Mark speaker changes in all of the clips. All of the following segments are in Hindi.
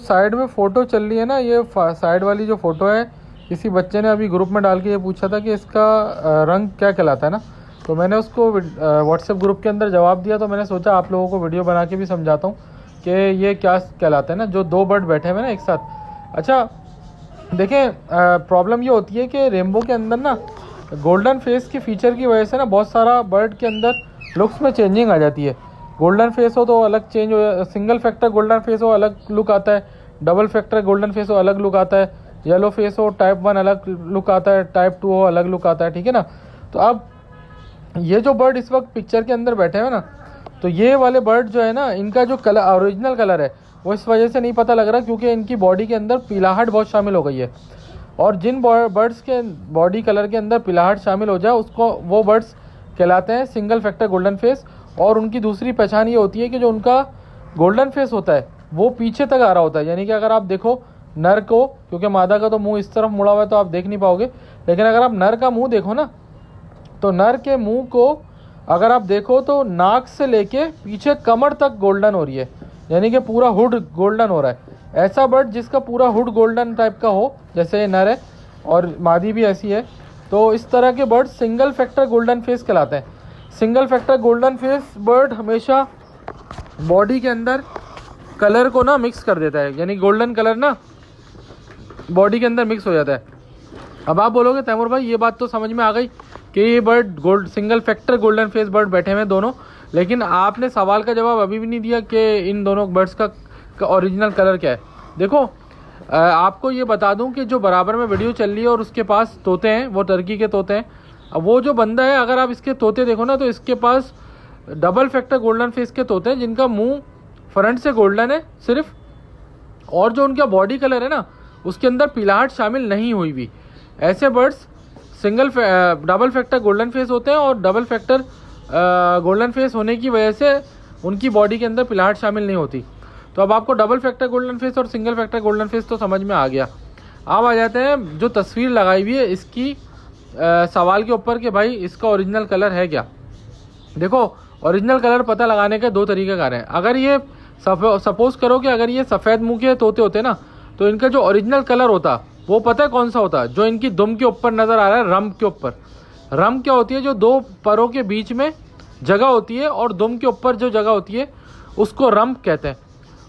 Speaker 1: साइड में फ़ोटो चल रही है ना, ये साइड वाली जो फ़ोटो है, किसी बच्चे ने अभी ग्रुप में डाल के ये पूछा था कि इसका रंग क्या कहलाता है ना, तो मैंने उसको व्हाट्सएप ग्रुप के अंदर जवाब दिया। तो मैंने सोचा आप लोगों को वीडियो बना के भी समझाता हूँ कि ये क्या कहलाता है ना, जो दो बर्ड बैठे हुए ना एक साथ। अच्छा देखें, प्रॉब्लम ये होती है कि रेनबो के अंदर ना गोल्डन फेस की फ़ीचर की वजह से ना बहुत सारा बर्ड के अंदर लुक्स में चेंजिंग आ जाती है। गोल्डन फेस हो तो अलग चेंज हो, सिंगल फैक्टर गोल्डन फेस हो अलग लुक आता है, डबल फैक्टर गोल्डन फेस हो अलग लुक आता है, येलो फेस हो टाइप 1 अलग लुक आता है, टाइप 2 हो अलग लुक आता है, ठीक है ना। तो अब ये जो बर्ड इस वक्त पिक्चर के अंदर बैठे हैं ना, तो ये वाले बर्ड जो है ना, इनका जो कलर ओरिजिनल कलर है वो इस वजह से नहीं पता लग रहा क्योंकि इनकी बॉडी के अंदर पीलाहट बहुत शामिल हो गई है। और जिन बर्ड्स के बॉडी कलर के अंदर पीलाहट शामिल हो जाए उसको वो बर्ड्स कहलाते हैं सिंगल फैक्टर गोल्डन फेस। और उनकी दूसरी पहचान ये होती है कि जो उनका गोल्डन फेस होता है वो पीछे तक आ रहा होता है, यानी कि अगर आप देखो नर को, क्योंकि मादा का तो मुंह इस तरफ मुड़ा हुआ है तो आप देख नहीं पाओगे, लेकिन अगर आप नर का मुंह देखो ना, तो नर के मुंह को अगर आप देखो तो नाक से लेके पीछे कमर तक गोल्डन हो रही है, यानी कि पूरा हुड गोल्डन हो रहा है। ऐसा बर्ड जिसका पूरा हुड गोल्डन टाइप का हो, जैसे नर है और मादी भी ऐसी है, तो इस तरह के bird single factor golden face कहलाते हैं। Single factor golden face bird हमेशा बॉडी के अंदर कलर को ना मिक्स कर देता है, यानी गोल्डन कलर ना बॉडी के अंदर मिक्स हो जाता है। अब आप बोलोगे तैमूर भाई ये बात तो समझ में आ गई कि ये bird single factor golden face bird बैठे हुए दोनों, लेकिन आपने सवाल का जवाब अभी भी नहीं दिया कि इन दोनों बर्ड्स का ओरिजिनल कलर क्या है। देखो आपको ये बता दूं कि जो बराबर में वीडियो चल रही है और उसके पास तोते हैं, वो टर्की के तोते हैं। अब वो जो बंदा है, अगर आप इसके तोते देखो ना, तो इसके पास डबल फैक्टर गोल्डन फेस के तोते हैं जिनका मुंह फ्रंट से गोल्डन है सिर्फ, और जो उनका बॉडी कलर है ना उसके अंदर पीलाहट शामिल नहीं हुई भी। ऐसे birds double factor golden face होते हैं और डबल फैक्टर गोल्डन फेस होने की वजह से उनकी बॉडी के अंदर पीलाहट शामिल नहीं होती। तो अब आपको डबल फैक्टर गोल्डन फेस और सिंगल फैक्टर गोल्डन फेस तो समझ में आ गया। अब आ जाते हैं जो तस्वीर लगाई हुई है इसकी सवाल के ऊपर कि भाई इसका ओरिजिनल कलर है क्या। देखो ओरिजिनल कलर पता लगाने के दो तरीक़ेकार हैं। अगर ये सपोज करो कि अगर ये सफ़ेद मुंह के तोते होते ना, तो इनका जो ओरिजिनल कलर होता वो पता है कौन सा होता, जो इनकी दुम के ऊपर नज़र आ रहा है, रम के ऊपर। रम क्या होती है, जो दो परों के बीच में जगह होती है और दुम के ऊपर जो जगह होती है उसको रम कहते हैं।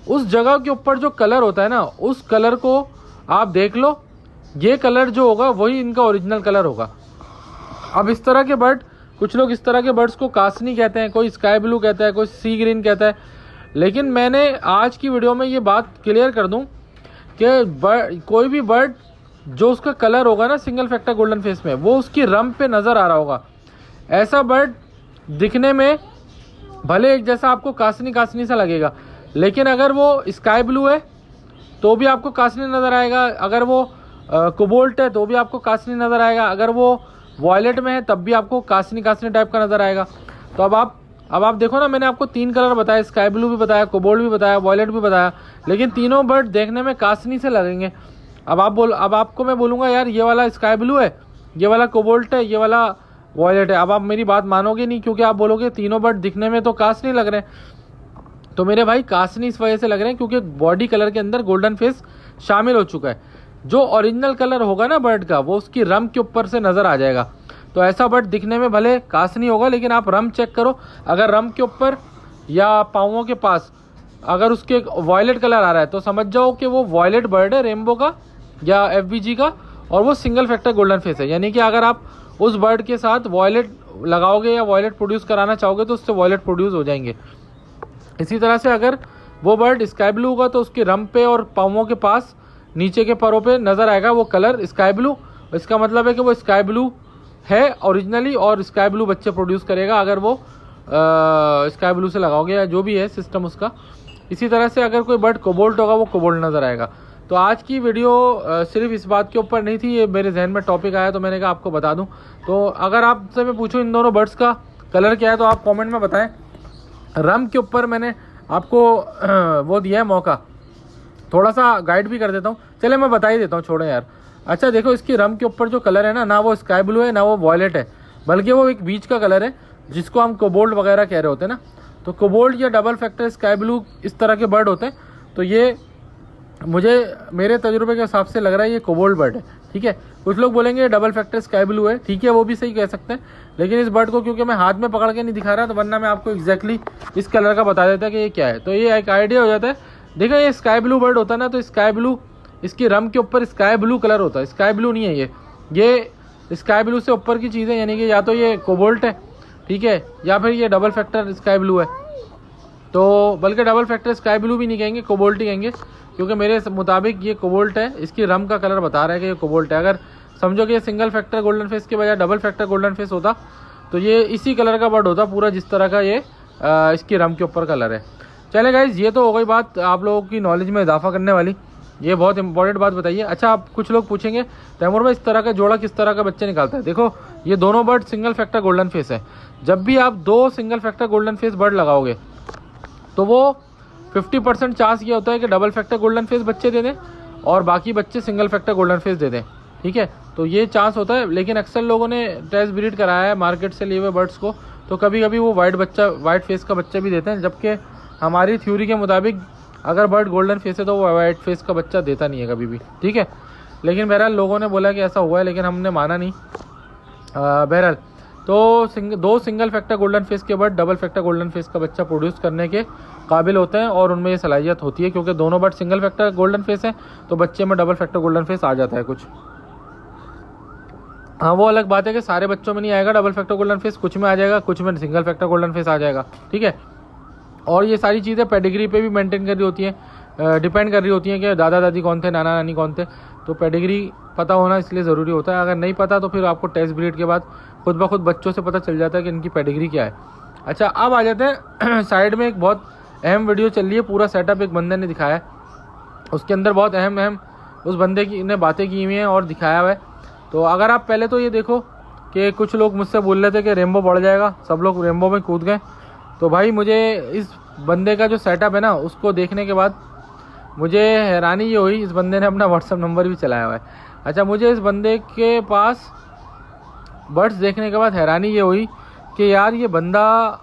Speaker 1: उस जगह के ऊपर जो कलर होता है ना, उस कलर को आप देख लो, ये कलर जो होगा वही इनका ओरिजिनल कलर होगा। अब इस तरह के बर्ड, कुछ लोग इस तरह के बर्ड्स को कासनी कहते हैं, कोई स्काई ब्लू कहता है, कोई सी ग्रीन कहता है। लेकिन मैंने आज की वीडियो में ये बात क्लियर कर दूं कि कोई भी बर्ड जो उसका कलर होगा ना सिंगल फैक्टर गोल्डन फेस में, वो उसकी रम पे नज़र आ रहा होगा। ऐसा बर्ड दिखने में भले एक जैसा आपको कासनी कासनी सा लगेगा, लेकिन अगर वो स्काई ब्लू है तो भी आपको कासनी नज़र आएगा, अगर वो कोबाल्ट है तो भी आपको कासनी नज़र आएगा, अगर वो वॉयलेट में है तब भी आपको कासनी कासनी टाइप का नज़र आएगा। तो अब आप देखो ना, मैंने आपको 3 कलर बताया, स्काई ब्लू भी बताया, कोबाल्ट भी बताया, वॉयलेट भी बताया, लेकिन तीनों बर्ड देखने में कासनी से लगेंगे। अब आपको मैं बोलूँगा यार ये वाला स्काई ब्लू है, ये वाला कोबाल्ट है, ये वाला वॉयलेट है, अब आप मेरी बात मानोगे नहीं, क्योंकि आप बोलोगे तीनों बर्ड दिखने में तो कासनी लग रहे हैं। तो मेरे भाई कासनी इस वजह से लग रहे हैं क्योंकि बॉडी कलर के अंदर गोल्डन फेस शामिल हो चुका है। जो ओरिजिनल कलर होगा ना बर्ड का, वो उसकी रम के ऊपर से नज़र आ जाएगा। तो ऐसा बर्ड दिखने में भले कासनी होगा, लेकिन आप रम चेक करो, अगर रम के ऊपर या पाँवों के पास अगर उसके वॉयलेट कलर आ रहा है तो समझ जाओ कि वो वॉयलेट बर्ड है, रेनबो का या FBG का, और वो सिंगल फैक्टर गोल्डन फेस है। यानी कि अगर आप उस बर्ड के साथ वॉयलेट लगाओगे या वॉयलेट प्रोड्यूस कराना चाहोगे तो उससे वॉयलेट प्रोड्यूस हो जाएंगे। इसी तरह से अगर वो बर्ड स्काई ब्लू होगा तो उसके रम पे और पाँवों के पास नीचे के परों पे नज़र आएगा वो कलर स्काई ब्लू। इसका मतलब है कि वो स्काई ब्लू है ओरिजिनली, और स्काई ब्लू बच्चे प्रोड्यूस करेगा अगर वो स्काई ब्लू से लगाओगे या जो भी है सिस्टम उसका। इसी तरह से अगर कोई बर्ड कोबाल्ट होगा वो कोबाल्ट नज़र आएगा। तो आज की वीडियो सिर्फ इस बात के ऊपर नहीं थी, ये मेरे जहन में टॉपिक आया तो मैंने कहा आपको बता दूं। तो अगर आपसे मैं पूछूं इन दोनों बर्ड्स का कलर क्या है तो आप कमेंट में बताएं। रम के ऊपर मैंने आपको वो दिया है मौका, थोड़ा सा गाइड भी कर देता हूँ, चले मैं बता ही देता हूँ, छोड़ो यार। अच्छा देखो, इसकी रम के ऊपर जो कलर है ना वो स्काई ब्लू है ना वो वॉयलेट है, बल्कि वो एक बीच का कलर है जिसको हम कोबाल्ट वगैरह कह रहे होते हैं ना। तो कोबाल्ट या डबल फैक्टर स्काई ब्लू इस तरह के बर्ड होते हैं। तो ये मुझे मेरे तजुर्बे के हिसाब से लग रहा है ये कोबोल्ट बर्ड है, ठीक है। कुछ लोग बोलेंगे डबल फैक्टर स्काई ब्लू है, ठीक है, वो भी सही कह सकते हैं, लेकिन इस बर्ड को क्योंकि मैं हाथ में पकड़ के नहीं दिखा रहा, तो वरना मैं आपको एग्जैक्टली इस कलर का बता देता कि ये क्या है, तो ये एक आइडिया हो जाता है। देखो ये स्काई ब्लू बर्ड होता है ना, तो स्काई ब्लू इसकी रम के ऊपर स्काई ब्लू कलर होता है, स्काई ब्लू नहीं है ये स्काई ब्लू से ऊपर की चीज़ें, यानी कि या तो ये कोबोल्ट है, ठीक है, या फिर ये डबल फैक्टर स्काई ब्लू है। तो बल्कि डबल फैक्टर स्काई ब्लू भी नहीं कहेंगे, कोबोल्ट ही कहेंगे, क्योंकि मेरे मुताबिक ये कोबोल्ट है, इसकी रम का कलर बता रहा है कि ये कोबोल्ट है। अगर समझो कि ये सिंगल फैक्टर गोल्डन फेस के बजाय डबल फैक्टर गोल्डन फेस होता तो ये इसी कलर का बर्ड होता पूरा, जिस तरह का ये इसकी रम के ऊपर कलर है। चले गाइस, ये तो हो गई बात आप लोगों की नॉलेज में इजाफा करने वाली, ये बहुत इंपॉर्टेंट बात बताइए। अच्छा, आप कुछ लोग पूछेंगे तैमूर भाई इस तरह का जोड़ा किस तरह का बच्चे निकालता है। देखो ये दोनों bird single factor golden face है, जब भी आप 2 single factor golden face bird लगाओगे तो वो 50% चांस ये होता है कि डबल फैक्टर गोल्डन फेस बच्चे दे दें और बाकी बच्चे सिंगल फैक्टर गोल्डन फेस दे दें, ठीक है। तो ये चांस होता है, लेकिन अक्सर लोगों ने टेस्ट ब्रीड कराया है मार्केट से लिए हुए बर्ड्स को, तो कभी कभी वो वाइट फेस का बच्चा भी देते हैं, जबकि हमारी थ्योरी के मुताबिक अगर बर्ड गोल्डन फेस है तो वो वाइट फेस का बच्चा देता नहीं है कभी भी, ठीक है। लेकिन बहरहाल लोगों ने बोला कि ऐसा हुआ है, लेकिन हमने माना नहीं। बहरहाल तो 2 सिंगल फैक्टर गोल्डन फेस के bird double factor golden face का बच्चा प्रोड्यूस करने के काबिल होते हैं और उनमें ये सलाहियत होती है, क्योंकि दोनों bird single factor golden face है तो बच्चे में डबल फैक्टर गोल्डन फेस आ जाता है कुछ। हाँ, वो अलग बात है कि सारे बच्चों में नहीं आएगा डबल फैक्टर गोल्डन फेस, कुछ में आ जाएगा, कुछ में सिंगल फैक्टर गोल्डन फेस आ जाएगा, ठीक है। और ये सारी चीज़ें पेडिग्री पे भी मेंटेन कर रही होती हैं, डिपेंड कर रही होती हैं कि दादा दादी कौन थे, नाना नानी कौन थे, तो पेडिग्री पता होना इसलिए ज़रूरी होता है। अगर नहीं पता तो फिर आपको टेस्ट ब्रीड के बाद खुद ब खुद बच्चों से पता चल जाता है कि इनकी पेडिग्री क्या है। अच्छा, अब आ जाते हैं साइड में एक बहुत अहम वीडियो चल रही है, पूरा सेटअप एक बंदे ने दिखाया है, उसके अंदर बहुत अहम उस बंदे की ने बातें की हुई हैं और दिखाया हुआ है। तो अगर आप पहले तो ये देखो कि कुछ लोग मुझसे बोल रहे थे कि रेम्बो बढ़ जाएगा, सब लोग रेम्बो में कूद गए, तो भाई मुझे इस बंदे का जो सेटअप है ना उसको देखने के बाद मुझे हैरानी ये हुई, इस बंदे ने अपना व्हाट्सअप नंबर भी चलाया हुआ है। अच्छा, मुझे इस बंदे के पास बर्ड्स देखने के बाद हैरानी ये हुई कि यार ये बंदा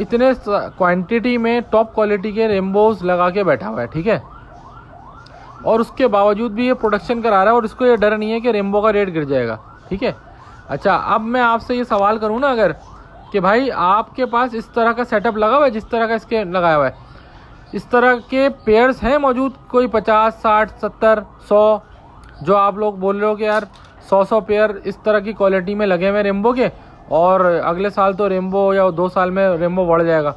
Speaker 1: इतने क्वांटिटी में टॉप क्वालिटी के रेम्बोज लगा के बैठा हुआ है, ठीक है, और उसके बावजूद भी ये प्रोडक्शन करा रहा है और इसको ये डर नहीं है कि रेम्बो का रेट गिर जाएगा, ठीक है। अच्छा, अब मैं आपसे ये सवाल करूँ ना अगर कि भाई आपके पास इस तरह का सेटअप लगा हुआ है जिस तरह का इसके लगाया हुआ है, इस तरह के पेयर्स हैं मौजूद कोई 50, 60, 70, 100, जो आप लोग बोल रहे हो कि यार 100 पेयर इस तरह की क्वालिटी में लगे हुए रेम्बो के, और अगले साल तो रेम्बो या 2 साल में रेम्बो बढ़ जाएगा।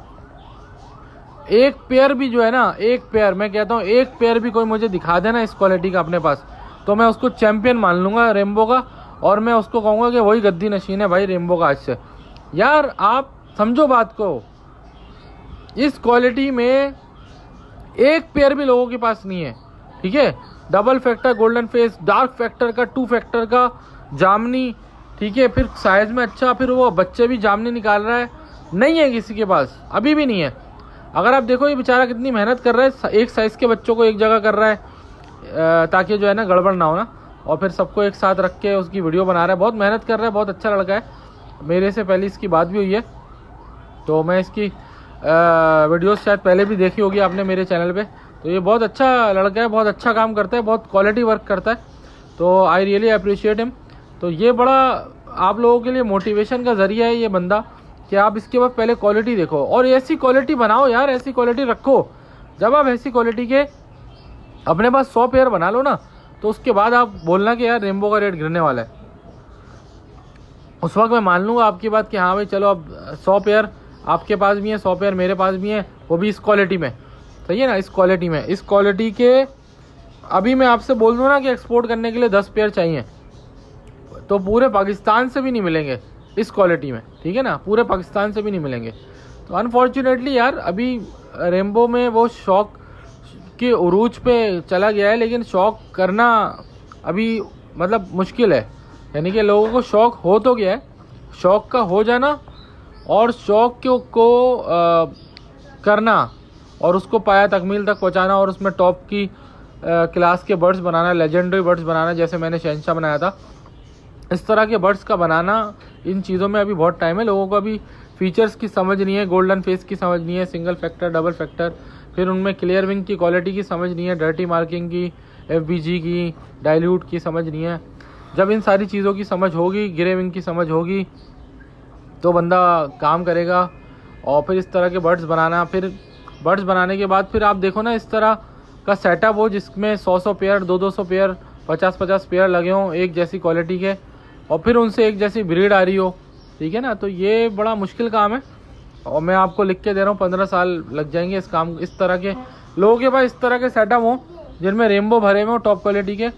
Speaker 1: एक पेयर भी जो है ना, एक पेयर, मैं कहता हूँ एक पेयर भी कोई मुझे दिखा देना इस क्वालिटी का अपने पास, तो मैं उसको चैंपियन मान लूँगा रेम्बो का, और मैं उसको कहूँगा कि वही गद्दी नशीन है भाई रेम्बो का आज से। यार आप समझो बात को, इस क्वालिटी में एक पेयर भी लोगों के पास नहीं है, ठीक है। Double factor golden face, dark factor का, 2 फैक्टर का जामनी, ठीक है, फिर साइज में अच्छा, फिर वो बच्चे भी जामनी निकाल रहा है, नहीं है किसी के पास, अभी भी नहीं है। अगर आप देखो ये बेचारा कितनी मेहनत कर रहा है, एक साइज़ के बच्चों को एक जगह कर रहा है ताकि जो है ना गड़बड़ ना हो ना, और फिर सबको एक साथ रख के उसकी वीडियो बना रहा है, बहुत मेहनत कर रहा है, बहुत अच्छा लड़का है। मेरे से पहले इसकी बात भी हुई है, तो मैं इसकी वीडियोस शायद पहले भी देखी होगी आपने मेरे चैनल पे। तो ये बहुत अच्छा लड़का है, बहुत अच्छा काम करता है, बहुत क्वालिटी वर्क करता है, तो आई रियली अप्रिशिएट हिम। तो ये बड़ा आप लोगों के लिए मोटिवेशन का ज़रिया है ये बंदा, कि आप इसके बाद पहले क्वालिटी देखो और ऐसी क्वालिटी बनाओ यार, ऐसी क्वालिटी रखो। जब आप ऐसी क्वालिटी के अपने पास 100 पेयर बना लो ना, तो उसके बाद आप बोलना कि यार रेम्बो का रेट गिरने वाला है, उस वक्त मैं मान लूँगा आपकी बात कि हाँ भाई चलो अब 100 पेयर आपके पास भी हैं, 100 पेयर मेरे पास भी हैं, वो भी इस क्वालिटी में, सही है ना, इस क्वालिटी में, इस क्वालिटी के अभी मैं आपसे बोल दूँ ना कि एक्सपोर्ट करने के लिए 10 पेयर चाहिए, तो पूरे पाकिस्तान से भी नहीं मिलेंगे इस क्वालिटी में, ठीक है ना, पूरे पाकिस्तान से भी नहीं मिलेंगे। तो अनफॉर्चुनेटली यार अभी रेम्बो में वो शौक के उरूज पे चला गया है, लेकिन शौक करना अभी मतलब मुश्किल है, यानी कि लोगों को शौक हो तो गया है, शौक का हो जाना और शौक को करना और उसको पाया तकमील तक पहुंचाना और उसमें टॉप की क्लास के बर्ड्स बनाना, लेजेंडरी बर्ड्स बनाना, जैसे मैंने शहंशाह बनाया था, इस तरह के बर्ड्स का बनाना, इन चीज़ों में अभी बहुत टाइम है। लोगों को अभी फीचर्स की समझ नहीं है, गोल्डन फेस की समझ नहीं है, सिंगल फैक्टर, डबल फैक्टर, फिर उनमें क्लियर विंग की क्वालिटी की समझ नहीं है, डर्टी मार्किंग की, FBG की, डाइल्यूट की समझ नहीं है। जब इन सारी चीज़ों की समझ होगी, ग्रे विंग की समझ होगी, तो बंदा काम करेगा। और फिर इस तरह के बर्ड्स बनाना, फिर बर्ड्स बनाने के बाद फिर आप देखो ना, इस तरह का सेटअप हो जिसमें 100 पेयर, 200 पेयर, 50 पेयर लगे हों एक जैसी क्वालिटी के, और फिर उनसे एक जैसी ब्रीड आ रही हो, ठीक है ना। तो ये बड़ा मुश्किल काम है, और मैं आपको लिख के दे रहा हूँ 15 साल लग जाएंगे इस काम, इस तरह के लोगों के पास इस तरह के सेटअप हों जिनमें रेनबो भरे हुए हो टॉप क्वालिटी के।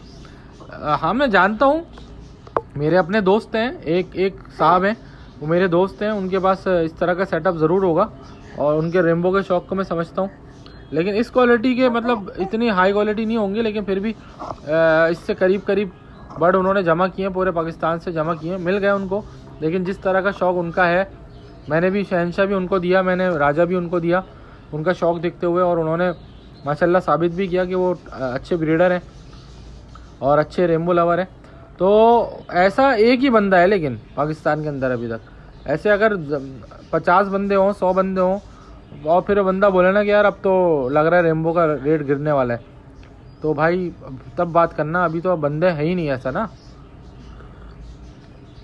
Speaker 1: हाँ, मैं जानता हूँ, मेरे अपने दोस्त हैं, एक साहब हैं, वो मेरे दोस्त हैं, उनके पास इस तरह का सेटअप ज़रूर होगा, और उनके रेनबो के शौक़ को मैं समझता हूँ। लेकिन इस क्वालिटी के मतलब इतनी हाई क्वालिटी नहीं होंगे, लेकिन फिर भी इससे करीब बर्ड उन्होंने जमा किए हैं, पूरे पाकिस्तान से जमा किए हैं, मिल गए उनको। लेकिन जिस तरह का शौक़ उनका है, मैंने भी शहनशाह भी उनको दिया, मैंने राजा भी उनको दिया, उनका शौक़ देखते हुए, और उन्होंने माशाल्लाह साबित भी किया कि वो अच्छे ब्रीडर हैं और अच्छे रेनबो लवर हैं। तो ऐसा एक ही बंदा है लेकिन पाकिस्तान के अंदर अभी तक, ऐसे अगर 50 बंदे हों, 100 बंदे हों, और फिर बंदा बोले ना कि यार अब तो लग रहा है रेनबो का रेट गिरने वाला है, तो भाई तब बात करना, अभी तो बंदे है ही नहीं ऐसा ना।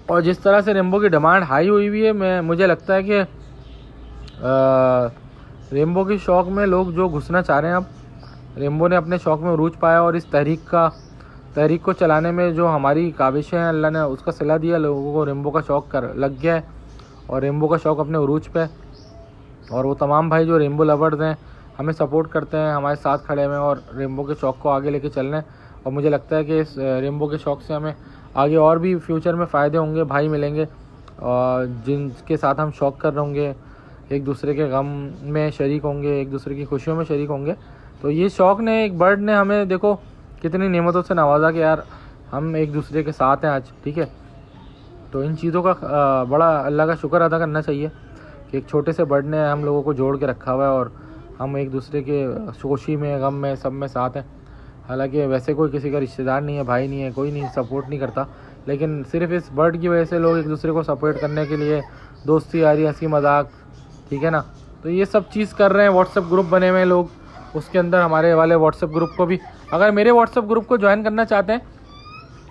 Speaker 1: और जिस तरह से रेनबो की डिमांड हाई हुई हुई है, मुझे लगता है कि रेनबो के शौक़ में लोग जो घुसना चाह रहे हैं, अब रेनबो ने अपने शौक़ में उरूज पाया, और इस तहरीक को चलाने में जो हमारी काविशें हैं, अल्लाह ने उसका सिला दिया, लोगों को रेनबो का शौक़ लग गया है, और रेनबो का शौक़ अपने उरूज पे। और वो तमाम भाई जो रेनबो लवर्स हैं, हमें सपोर्ट करते हैं, हमारे साथ खड़े हुए हैं, और रेनबो के शौक़ को आगे लेके चल रहे हैं। और मुझे लगता है कि इस रेनबो के शौक़ से हमें आगे और भी फ्यूचर में फ़ायदे होंगे, भाई मिलेंगे, और जिनके साथ हम शौक़ कर रहे होंगे, एक दूसरे के गम में शरीक होंगे, एक दूसरे की खुशियों में शरीक होंगे। तो ये शौक़ ने, एक बर्ड ने हमें देखो कितनी नेमतों से नवाजा कि यार हम एक दूसरे के साथ हैं आज, ठीक है। तो इन चीज़ों का बड़ा अल्लाह का शुक्र अदा करना चाहिए कि एक छोटे से बर्ड ने हम लोगों को जोड़ के रखा हुआ है, और हम एक दूसरे के खुशी में, गम में, सब में साथ हैं। हालांकि वैसे कोई किसी का रिश्तेदार नहीं है, भाई नहीं है, कोई नहीं सपोर्ट नहीं करता, लेकिन सिर्फ इस बर्ड की वजह से लोग एक दूसरे को सपोर्ट करने के लिए, दोस्ती यारी, हंसी मजाक, ठीक है ना। तो ये सब चीज़ कर रहे हैं। व्हाट्सएप ग्रुप बने हुए हैं लोग, उसके अंदर हमारे वाले व्हाट्सएप ग्रुप को भी, अगर मेरे व्हाट्सएप ग्रुप को ज्वाइन करना चाहते हैं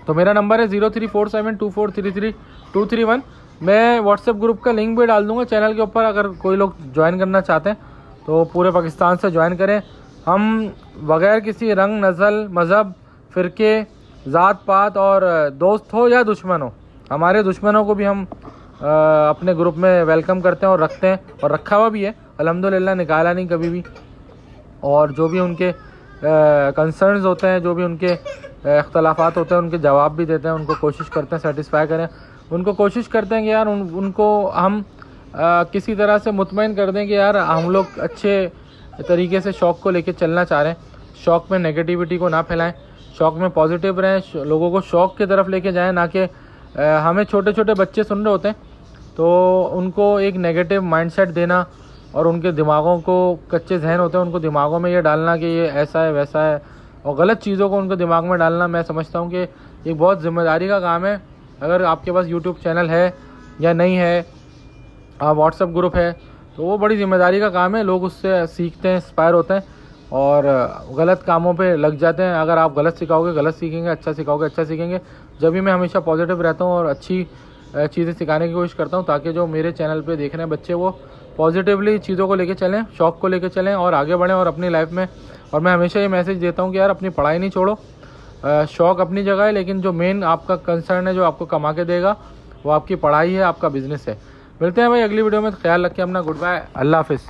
Speaker 1: तो मेरा नंबर है 034724333231। मैं व्हाट्सएप ग्रुप का लिंक भी डाल दूंगा चैनल के ऊपर, अगर कोई लोग ज्वाइन करना चाहते हैं तो पूरे पाकिस्तान से ज्वाइन करें। हम बग़ैर किसी रंग, नस्ल, मज़हब, फ़िरके, ज़ात पात, और दोस्त हो या दुश्मन हो, हमारे दुश्मनों को भी हम अपने ग्रुप में वेलकम करते हैं और रखते हैं, और रखा हुआ भी है अल्हम्दुलिल्लाह, निकाला नहीं कभी भी। और जो भी उनके कंसर्न्स होते हैं, जो भी उनके इख्तलाफात होते हैं, उनके जवाब भी देते हैं, उनको कोशिश करते हैं सेटिस्फाई करें, उनको कोशिश करते हैं कि यार उनको हम किसी तरह से मुतमईन कर दें कि यार हम लोग अच्छे तरीके से शौक़ को लेके चलना चाह रहे हैं, शौक़ में नेगेटिविटी को ना फैलाएं, शौक़ में पॉजिटिव रहें, लोगों को शौक़ की तरफ लेके जाएं, ना कि हमें छोटे छोटे बच्चे सुन रहे होते हैं तो उनको एक नेगेटिव माइंडसेट देना, और उनके दिमागों को, कच्चे जहन होते हैं, उनको दिमागों में ये डालना कि ये ऐसा है वैसा है, और गलत चीज़ों को उनके दिमाग में डालना। मैं समझता हूँ कि ये बहुत ज़िम्मेदारी का काम है। अगर आपके पास यूट्यूब चैनल है या नहीं है, व्हाट्सएप ग्रुप है, तो वो बड़ी ज़िम्मेदारी का काम है। लोग उससे सीखते हैं, इंस्पायर होते हैं, और गलत कामों पे लग जाते हैं। अगर आप गलत सिखाओगे गलत सीखेंगे, अच्छा सिखाओगे अच्छा सीखेंगे। जब भी मैं हमेशा पॉजिटिव रहता हूँ और अच्छी चीज़ें सिखाने की कोशिश करता हूँ, ताकि जो मेरे चैनल पे देख रहे हैं बच्चे, वो पॉजिटिवली चीज़ों को लेके चलें, शौक़ को लेके चलें, और आगे बढ़ें और अपनी लाइफ में। और मैं हमेशा ये मैसेज देता हूँ कि यार अपनी पढ़ाई नहीं छोड़ो, शौक़ अपनी जगह है, लेकिन जो मेन आपका कंसर्न है, जो आपको कमा के देगा, वो आपकी पढ़ाई है, आपका बिज़नेस है। मिलते हैं भाई अगली वीडियो में। ख्याल रखें अपना। गुड बाय, अल्लाह हाफिज़।